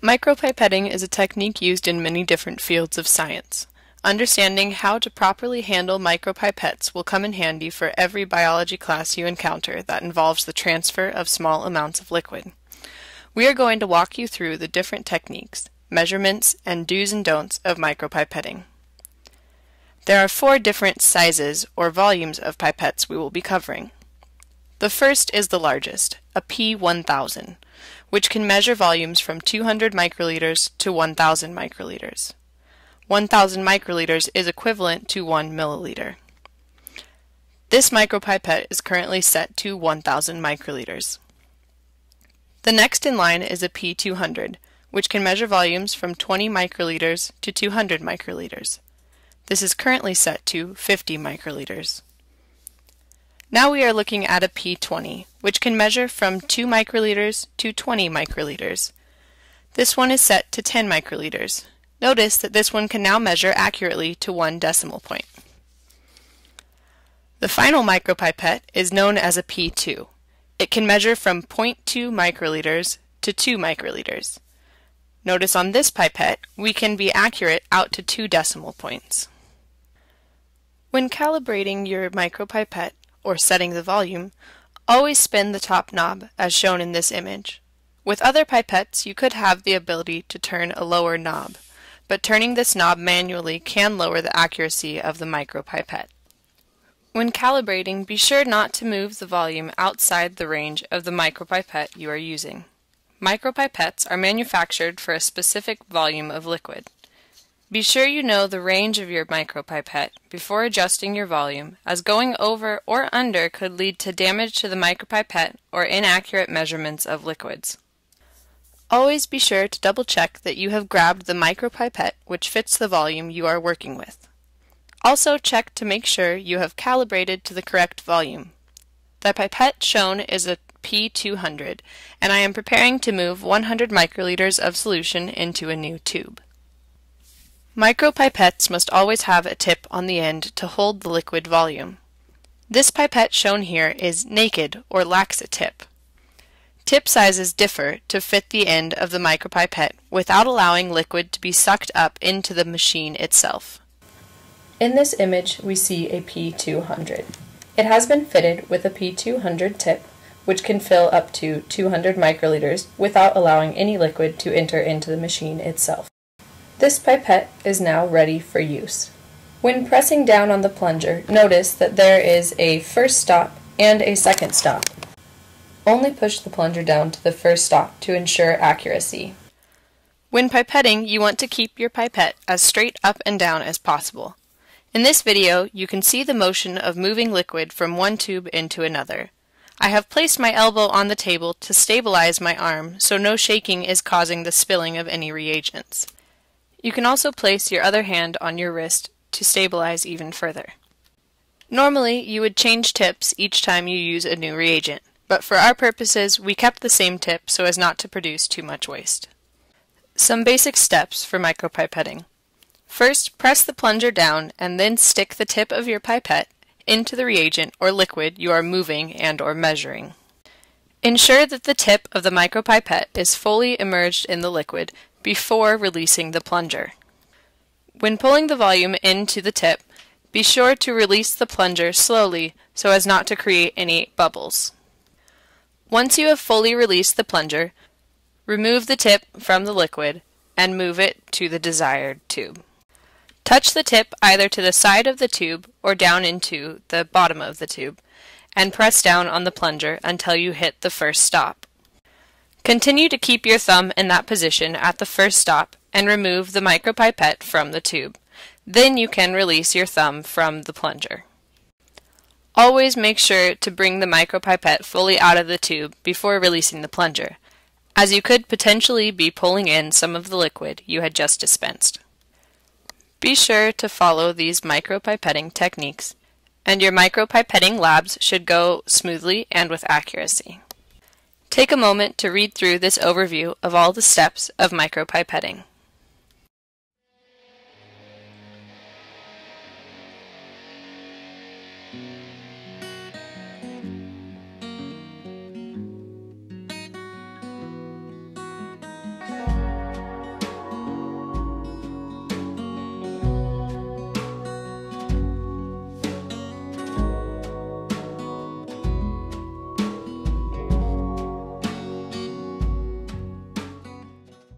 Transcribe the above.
Micropipetting is a technique used in many different fields of science. Understanding how to properly handle micropipettes will come in handy for every biology class you encounter that involves the transfer of small amounts of liquid. We are going to walk you through the different techniques, measurements, and do's and don'ts of micropipetting. There are 4 different sizes or volumes of pipettes we will be covering. The first is the largest, a P1000, which can measure volumes from 200 microliters to 1000 microliters. 1000 microliters is equivalent to 1 milliliter. This micropipette is currently set to 1000 microliters. The next in line is a P200, which can measure volumes from 20 microliters to 200 microliters. This is currently set to 50 microliters. Now we are looking at a P20, which can measure from 2 microliters to 20 microliters. This one is set to 10 microliters. Notice that this one can now measure accurately to 1 decimal point. The final micropipette is known as a P2. It can measure from 0.2 microliters to 2 microliters. Notice on this pipette, we can be accurate out to 2 decimal points. When calibrating your micropipette, or setting the volume, always spin the top knob as shown in this image. With other pipettes, you could have the ability to turn a lower knob, but turning this knob manually can lower the accuracy of the micropipette. When calibrating, be sure not to move the volume outside the range of the micropipette you are using. Micropipettes are manufactured for a specific volume of liquid. Be sure you know the range of your micropipette before adjusting your volume, as going over or under could lead to damage to the micropipette or inaccurate measurements of liquids. Always be sure to double check that you have grabbed the micropipette which fits the volume you are working with. Also check to make sure you have calibrated to the correct volume. The pipette shown is a P200, and I am preparing to move 100 microliters of solution into a new tube. Micropipettes must always have a tip on the end to hold the liquid volume. This pipette shown here is naked or lacks a tip. Tip sizes differ to fit the end of the micropipette without allowing liquid to be sucked up into the machine itself. In this image we see a P200. It has been fitted with a P200 tip which can fill up to 200 microliters without allowing any liquid to enter into the machine itself. This pipette is now ready for use. When pressing down on the plunger, notice that there is a first stop and a second stop. Only push the plunger down to the first stop to ensure accuracy. When pipetting, you want to keep your pipette as straight up and down as possible. In this video, you can see the motion of moving liquid from one tube into another. I have placed my elbow on the table to stabilize my arm so no shaking is causing the spilling of any reagents. You can also place your other hand on your wrist to stabilize even further. Normally, you would change tips each time you use a new reagent, but for our purposes, we kept the same tip so as not to produce too much waste. Some basic steps for micropipetting. First, press the plunger down and then stick the tip of your pipette into the reagent or liquid you are moving and/or measuring. Ensure that the tip of the micropipette is fully immersed in the liquid before releasing the plunger. When pulling the volume into the tip, be sure to release the plunger slowly so as not to create any bubbles. Once you have fully released the plunger, remove the tip from the liquid and move it to the desired tube. Touch the tip either to the side of the tube or down into the bottom of the tube, and press down on the plunger until you hit the first stop. Continue to keep your thumb in that position at the first stop and remove the micropipette from the tube. Then you can release your thumb from the plunger. Always make sure to bring the micropipette fully out of the tube before releasing the plunger, as you could potentially be pulling in some of the liquid you had just dispensed. Be sure to follow these micropipetting techniques, and your micropipetting labs should go smoothly and with accuracy. Take a moment to read through this overview of all the steps of micropipetting.